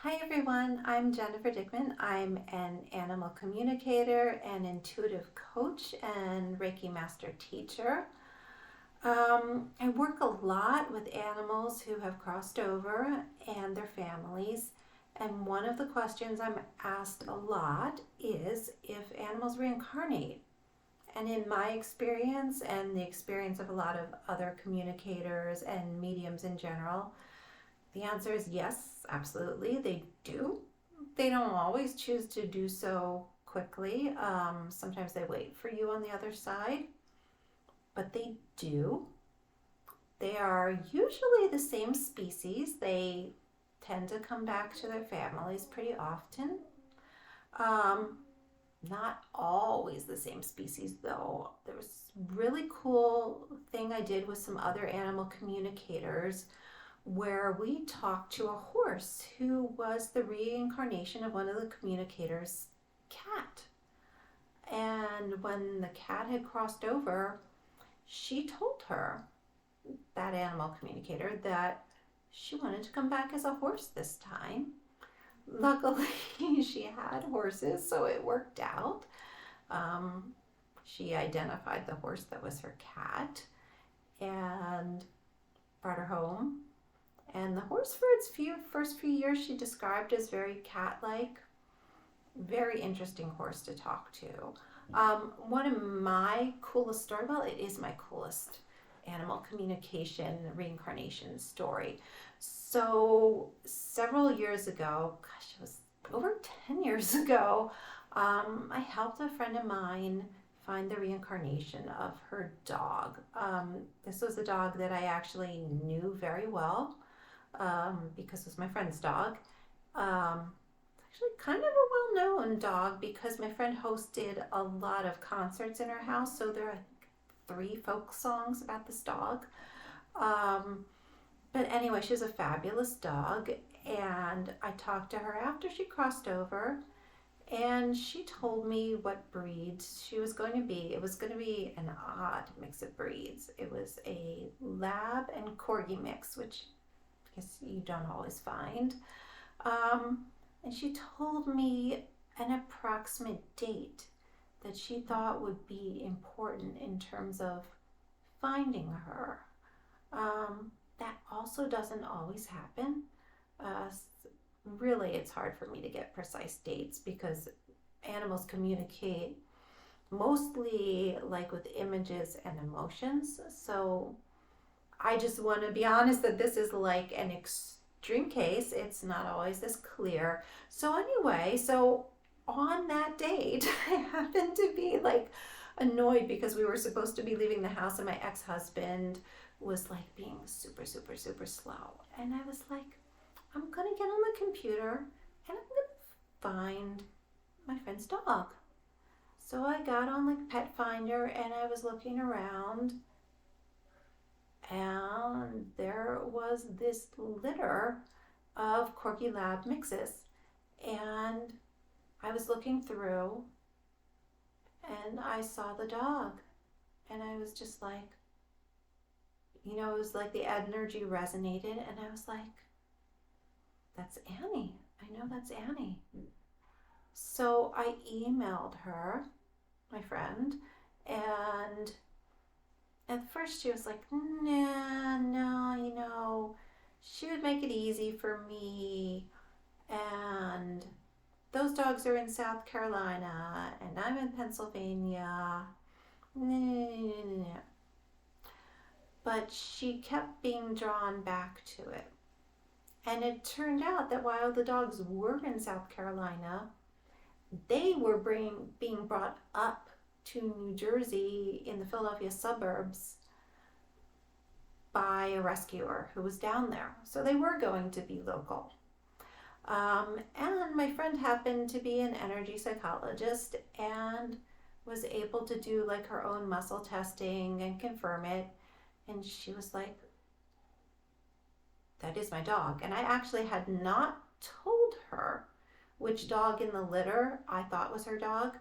Hi everyone, I'm Jennifer Dickman. I'm an animal communicator and intuitive coach and Reiki master teacher. I work a lot with animals who have crossed over and their families. And one of the questions I'm asked a lot is if animals reincarnate. And in my experience and the experience of a lot of other communicators and mediums in general, the answer is yes, absolutely, they do. They don't always choose to do so quickly. Sometimes they wait for you on the other side, but they do. They are usually the same species. They tend to come back to their families pretty often. Um, Not always the same species though. There was a really cool thing I did with some other animal communicators where we talked to a horse who was the reincarnation of one of the communicators' cat. And when the cat had crossed over, she told her, that animal communicator, that she wanted to come back as a horse this time. Luckily, she had horses, so it worked out. She identified the horse that was her cat and brought her home. And the horse, for its first few years, she described as very cat-like. Very interesting horse to talk to. One of my coolest stories, well, it is my coolest animal communication reincarnation story. So several years ago, gosh, it was over 10 years ago, I helped a friend of mine find the reincarnation of her dog. This was a dog that I actually knew very well because it was my friend's dog. It's actually kind of a well-known dog because my friend hosted a lot of concerts in her house, so there are 3 folk songs about this dog. But anyway, she was a fabulous dog, and I talked to her after she crossed over, and she told me what breeds she was going to be. It was going to be an odd mix of breeds. It was a lab and corgi mix, which I guess you don't always find. And she told me an approximate date that she thought would be important in terms of finding her. That also doesn't always happen. Really, it's hard for me to get precise dates because animals communicate mostly like with images and emotions. So I just want to be honest that this is like an extreme case. It's not always this clear. So anyway, on that date, I happened to be like annoyed because we were supposed to be leaving the house and my ex-husband was like being super, super, super slow. And I was like, I'm going to get on the computer and I'm going to find my friend's dog. So I got on like Pet Finder and I was looking around and there was this litter of Corgi Lab mixes. And I was looking through and I saw the dog. And I was just like, it was like the energy resonated and I was like, that's Annie. I know that's Annie. So I emailed her, my friend, and at first she was like, nah, no, she would make it easy for me. And those dogs are in South Carolina and I'm in Pennsylvania. But she kept being drawn back to it. And it turned out that while the dogs were in South Carolina, they were being brought up to New Jersey in the Philadelphia suburbs by a rescuer who was down there. So they were going to be local. And my friend happened to be an energy psychologist and was able to do like her own muscle testing and confirm it. And she was like, that is my dog. And I actually had not told her which dog in the litter I thought was her dog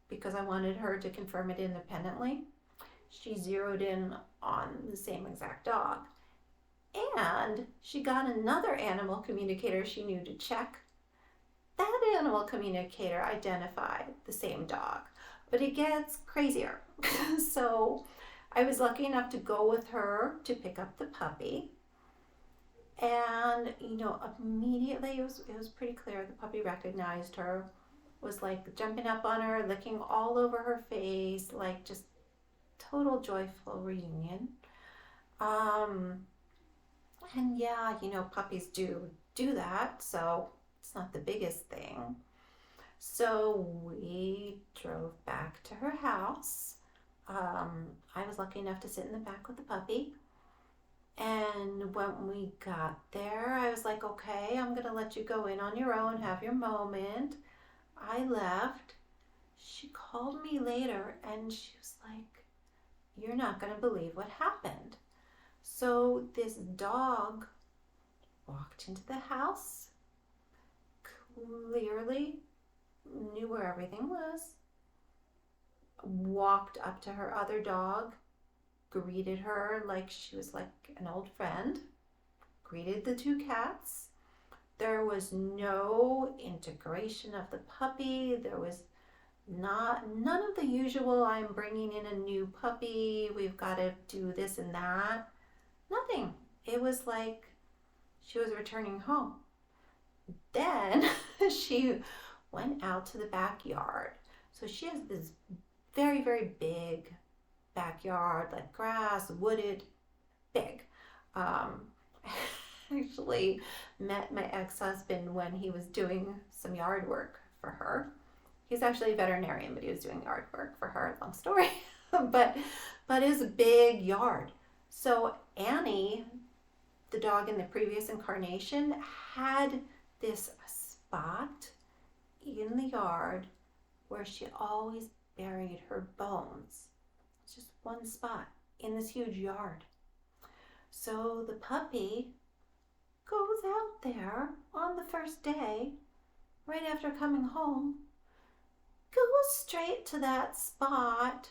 because I wanted her to confirm it independently. She zeroed in on the same exact dog. And she got another animal communicator she knew to check that animal communicator identified the same dog, but it gets crazier. So I was lucky enough to go with her to pick up the puppy. And immediately it was pretty clear the puppy recognized her, was like jumping up on her, licking all over her face, like just total joyful reunion. Um, and yeah, puppies do that, so it's not the biggest thing. So we drove back to her house. I was lucky enough to sit in the back with the puppy. And when we got there, I was like, okay, I'm going to let you go in on your own, have your moment. I left. She called me later and she was like, you're not going to believe what happened. So this dog walked into the house, clearly knew where everything was, walked up to her other dog, greeted her like she was like an old friend, greeted the two cats. There was no integration of the puppy. There was none of the usual, I'm bringing in a new puppy, we've got to do this and that. Nothing. It was like she was returning home. Then she went out to the backyard. So she has this very, very big backyard, like grass, wooded, big. Actually met my ex-husband when he was doing some yard work for her. He's actually a veterinarian, but he was doing yard work for her. Long story. but it's a big yard. So Annie, the dog in the previous incarnation, had this spot in the yard where she always buried her bones. It's just one spot in this huge yard. So the puppy goes out there on the first day, right after coming home, goes straight to that spot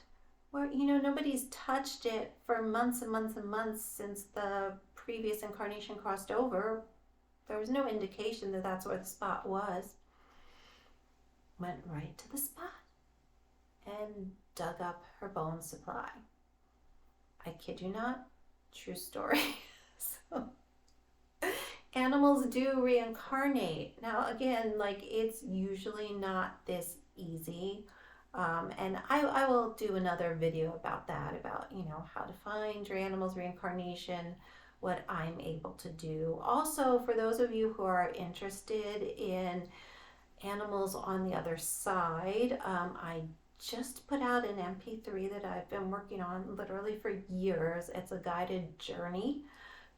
where, nobody's touched it for months and months and months since the previous incarnation crossed over. There was no indication that that's where the spot was. Went right to the spot and dug up her bone supply. I kid you not, true story. So, animals do reincarnate. Now, again, it's usually not this easy. And I will do another video about that, about, how to find your animal's reincarnation, what I'm able to do. Also, for those of you who are interested in animals on the other side, I just put out an MP3 that I've been working on literally for years. It's a guided journey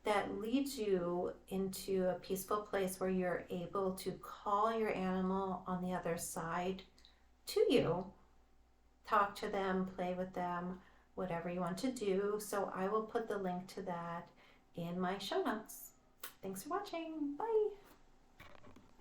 that leads you into a peaceful place where you're able to call your animal on the other side to you, talk to them, play with them, whatever you want to do. So I will put the link to that in my show notes. Thanks for watching. Bye.